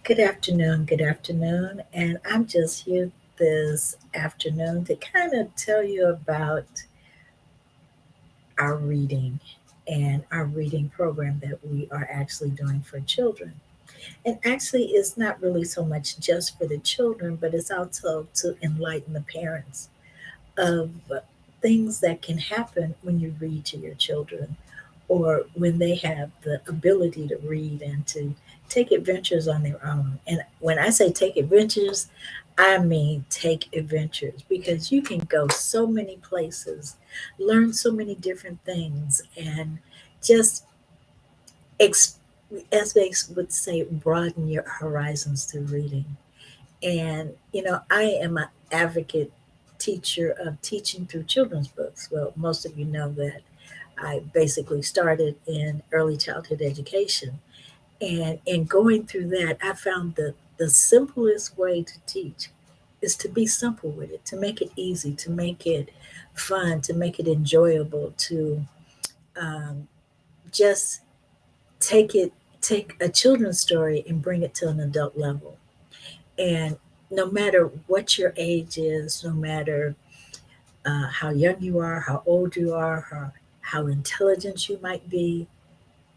Good afternoon. And I'm just here this afternoon to kind of tell you about our reading and our reading program that we are actually doing for children. And actually, it's not really so much just for the children, but it's also to enlighten the parents of things that can happen when you read to your children or when they have the ability to read and to take adventures on their own. And when I say take adventures, I mean take adventures because you can go so many places, learn so many different things, and just, ex- as they would say, broaden your horizons through reading. And, I am an advocate teacher of teaching through children's books. Well, most of you know that I basically started in early childhood education. And in going through that, I found that the simplest way to teach is to be simple with it, to make it easy, to make it fun, to make it enjoyable, to um, just take a children's story and bring it to an adult level. And no matter what your age is, no matter how young you are, how old you are, how intelligent you might be,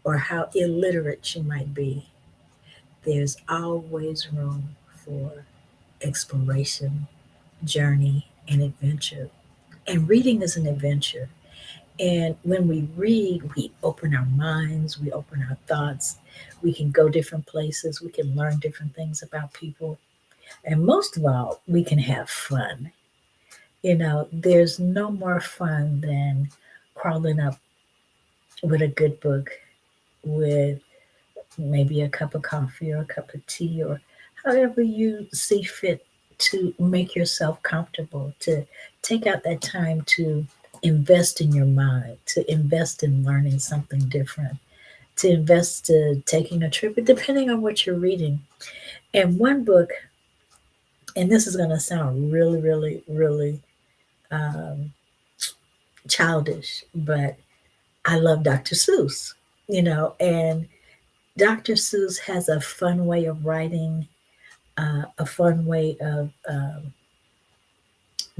or how illiterate you might be, there's always room for exploration, journey, and adventure. And reading is an adventure. And when we read, we open our minds, we open our thoughts, we can go different places, we can learn different things about people. And most of all, we can have fun. There's no more fun than crawling up with a good book with maybe a cup of coffee or a cup of tea or however you see fit to make yourself comfortable, to take out that time to invest in your mind, to invest in learning something different, to invest to taking a trip, depending on what you're reading. And one book, and this is going to sound really, really, really um, childish, but I love Dr. Seuss, and Dr. Seuss has a fun way of writing, a fun way of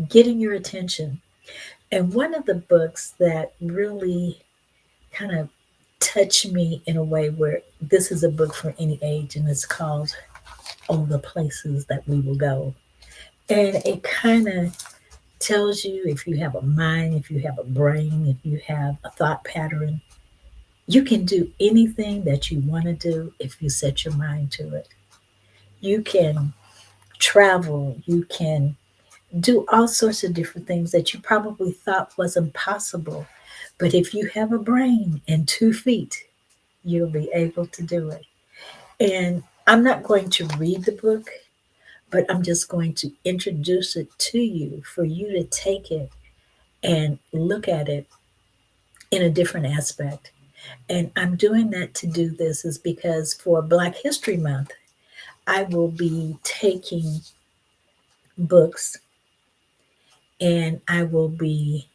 getting your attention. And one of the books that really kind of touched me in a way where this is a book for any age, and it's called Oh, the Places That We Will Go. And it kind of tells you if you have a mind, if you have a brain, if you have a thought pattern, you can do anything that you want to do if you set your mind to it. You can travel, you can do all sorts of different things that you probably thought was impossible. But if you have a brain and 2 feet, you'll be able to do it. And I'm not going to read the book, but I'm just going to introduce it to you for you to take it and look at it in a different aspect. And I'm doing that to do this is because for Black History Month, I will be taking books and I will be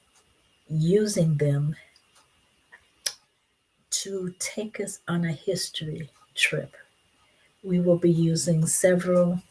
using them to take us on a history trip. We will be using several